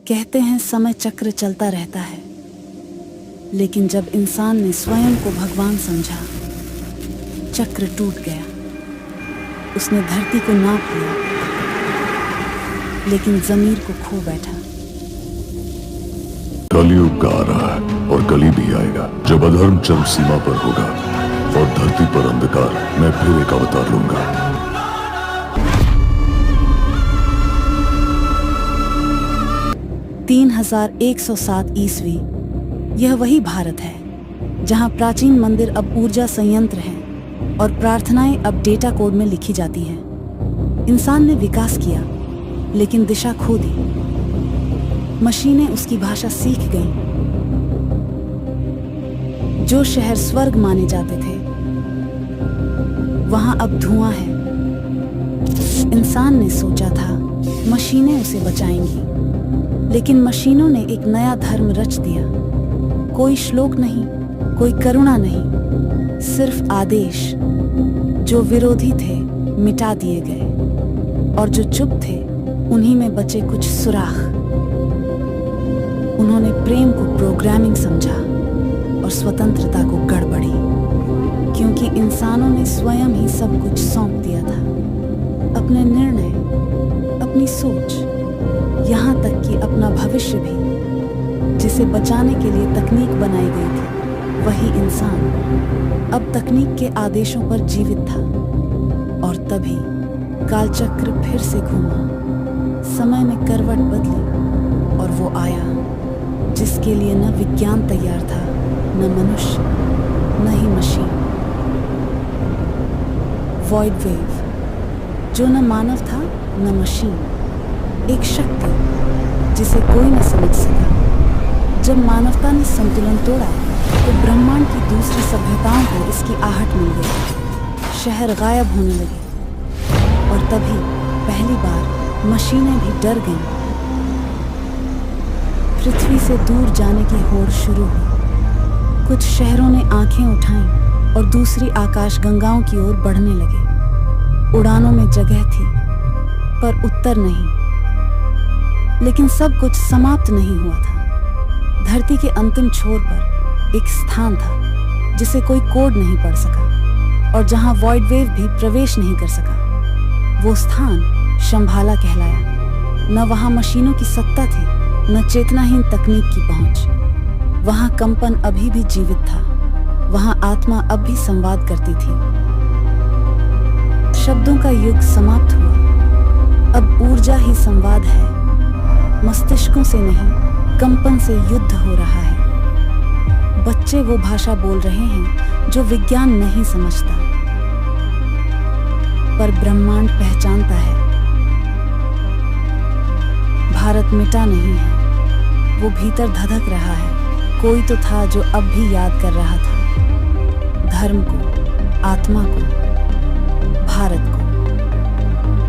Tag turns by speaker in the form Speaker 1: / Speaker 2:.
Speaker 1: कहते हैं समय चक्र चलता रहता है, लेकिन जब इंसान ने स्वयं को भगवान समझा, चक्र टूट गया। उसने धरती को नाप लिया, लेकिन जमीर को खो बैठा।
Speaker 2: कलयुग आ रहा है और कली भी आएगा, जब अधर्म चरम सीमा पर होगा और धरती पर अंधकार। मैं फिर एक अवतार लूंगा।
Speaker 1: 3107 ईस्वी। यह वही भारत है जहां प्राचीन मंदिर अब ऊर्जा संयंत्र हैं और प्रार्थनाएं अब डेटा कोड में लिखी जाती हैं। इंसान ने विकास किया, लेकिन दिशा खो दी। मशीनें उसकी भाषा सीख गईं। जो शहर स्वर्ग माने जाते थे, वहां अब धुआं है। इंसान ने सोचा था मशीनें उसे बचाएंगी, लेकिन मशीनों ने एक नया धर्म रच दिया। कोई श्लोक नहीं, कोई करुणा नहीं, सिर्फ आदेश। जो विरोधी थे मिटा दिए गए, और जो चुप थे उन्हीं में बचे कुछ सुराख। उन्होंने प्रेम को प्रोग्रामिंग समझा और स्वतंत्रता को गड़बड़ी, क्योंकि इंसानों ने स्वयं ही सब कुछ सौंप दिया था। अपने निर्णय, अपनी सोच, यहाँ तक कि अपना भविष्य भी। जिसे बचाने के लिए तकनीक बनाई गई थी, वही इंसान अब तकनीक के आदेशों पर जीवित था। और तभी कालचक्र फिर से घूमा। समय ने करवट बदली और वो आया जिसके लिए न विज्ञान तैयार था, न मनुष्य, न ही मशीन। वॉइड वेव, जो न मानव था न मशीन। एक शक्ति जिसे कोई न समझ सका। जब मानवता ने संतुलन तोड़ा, तो ब्रह्मांड की दूसरी सभ्यताओं को इसकी आहट मिल गई। शहर गायब होने लगे, और तभी पहली बार मशीनें भी डर गईं। पृथ्वी से दूर जाने की होड़ शुरू हुई। कुछ शहरों ने आंखें उठाईं और दूसरी आकाश गंगाओं की ओर बढ़ने लगे। उड़ानों में जगह थी, पर उत्तर नहीं। लेकिन सब कुछ समाप्त नहीं हुआ था। धरती के अंतिम छोर पर एक स्थान था जिसे कोई कोड नहीं पढ़ सका, और जहां वॉइड वेव भी प्रवेश नहीं कर सका। वो स्थान शंभाला कहलाया। न वहां मशीनों की सत्ता थी, न चेतनाहीन तकनीक की पहुंच। वहां कंपन अभी भी जीवित था। वहां आत्मा अब भी संवाद करती थी। शब्दों का युग समाप्त हुआ। अब ऊर्जा ही संवाद है। मस्तिष्कों से नहीं, कंपन से युद्ध हो रहा है। बच्चे वो भाषा बोल रहे हैं जो विज्ञान नहीं समझता, पर ब्रह्मांड पहचानता है। भारत मिटा नहीं है, वो भीतर धधक रहा है। कोई तो था जो अब भी याद कर रहा था, धर्म को, आत्मा को, भारत को।